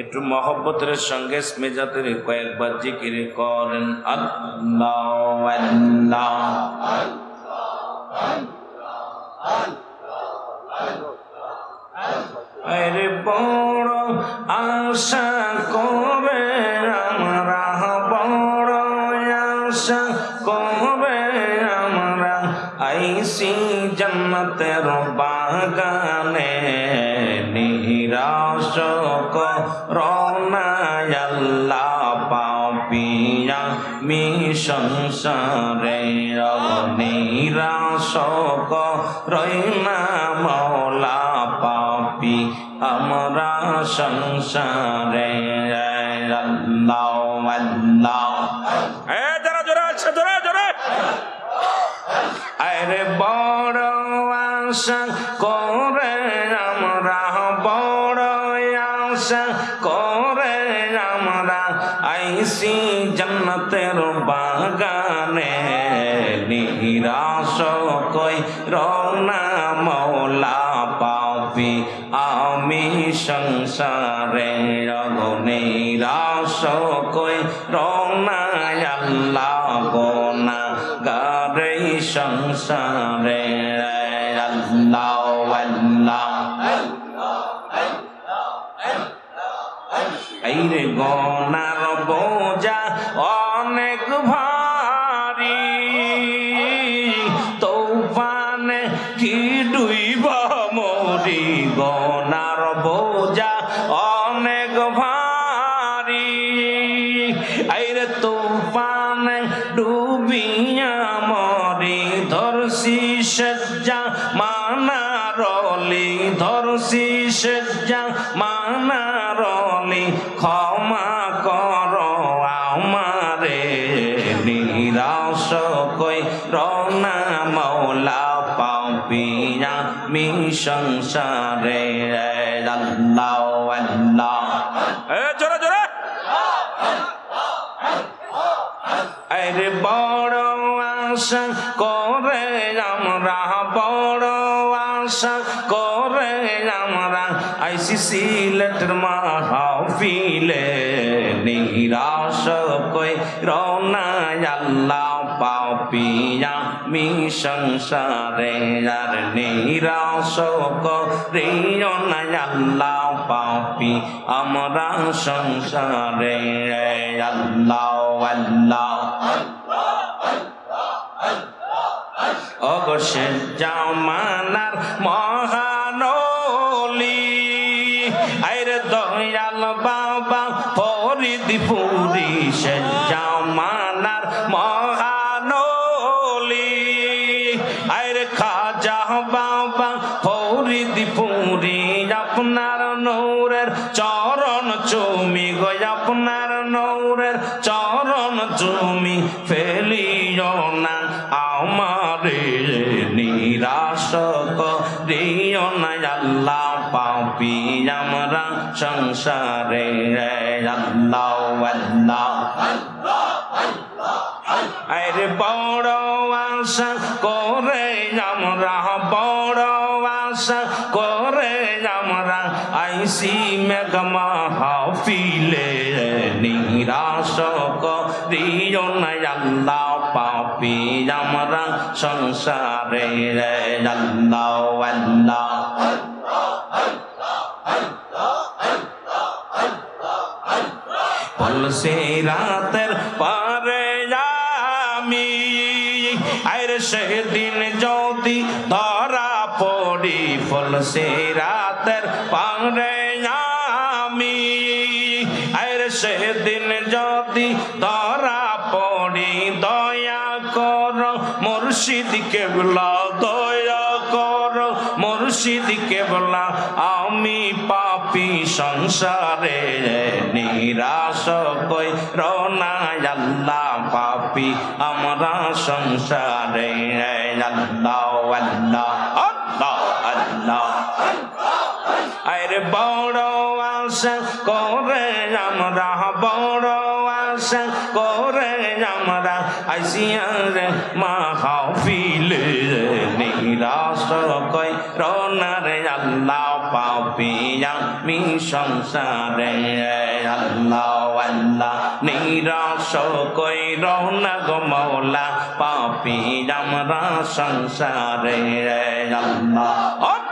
একটু মহব্বতের সঙ্গে স্মেজাতের কয়েকবার জিকির করেন আল্লাহ আল্লাহ। আরে বড় আশা করে আমরা, বড় আশা করে আমরা আইসি জান্নাতের বাগানে, নিরাশ করোনা আল্লাহ পাপিয়া মি সংসারে, নিরাশ করোনা মৌলা পাপি আমরা সংসারে। আল্লাহ আল্লাহ। যারা জোরে আছে জোরে জোরে। আরে বড় আশা করে আমরা, বড় আশা করে আমরা আইসি জান্নাতের বাগানে, নিরাশ কই রওনা মৌলা পাপি আমি সংসারে, নিরাশ কই রওনা আল্লাহ গোনা গারে সংসারে। আল্লাহ আল্লাহ। এই রে গোনার বোঝা অনেক ভারী, তৌফানে কি ডুইবা মরি, গোনার বোঝা অনেক ভারী, এই রে তৌফানে ডুবিয়া মরি, ধরছি সজ্জা মানারলি, ধরছি সজ্জা মানারলি, ক্ষমা করো আমারে, নিরাশ কই রওনা মৌলা পাপিয়া মি সংসারে। আল্লাহ আল্লাহ। জোরে জোরে। আরে বড় আশা করে আমরা, বড় আশা করে আমরা আইসি সিলেটের মাহফিলে, নিরাশ কই রওনা আল্লাহ পাপিয়া মি সংসারে, আর নিরাশ করিও না আল্লাহ পাপি আমরা সংসারে। আল্লাহ আল্লাহ। অবশ্য জামানার মহানলি, আইরে দয়াল বাবা ফরিদপুরি, সে জামানার মহানলি, আইরে খাজা বাবা ফরিদপুরি, আপনার নূরের চরণ চুমি গো, আপনার নূরের চরণ চুমি, ফেলিও না আমারে, নিরাশ করিও না আল্লাহ পাপি আমরা সংসারে। আল্লাহ আল্লাহ। আরে বড় আশা করে আমরা, বড় আশা করে আমরা আইসি মেঘ মাহফিলে, নিরাশ করিও না আল্লাহ পাপি আমরা সংসারে। আল্লাহ আল্লাহ। বলছে রাতের পারে আমি, আরে সেদিন যদি ধরা পড়ি, বলছে রাতের পারে আমি, আরে সেদিন যদি ধরা পড়ি, দয়া করো মুর্শিদ কেবলা, দয়া করো মুর্শিদ কেবলা, আমি পাপি সংসারে, নিরাশ কই রওনা আল্লাহ পাপি আমরা সংসারে। আল্লাহ আল্লাহ। আল্লাহ আল্লাহ। আরে বড় আশা করে আমরা, বড় আশা আশা করে আমরা আইসিয়ারে মাহফিলে নিরাশ কই রোনারে আল্লাহ পাপিয়া মি সংসারে আল্লাহ আল্লাহ নিরাশ কই রোনা গো মওলা পাপি আমরা সংসারে আল্লাহ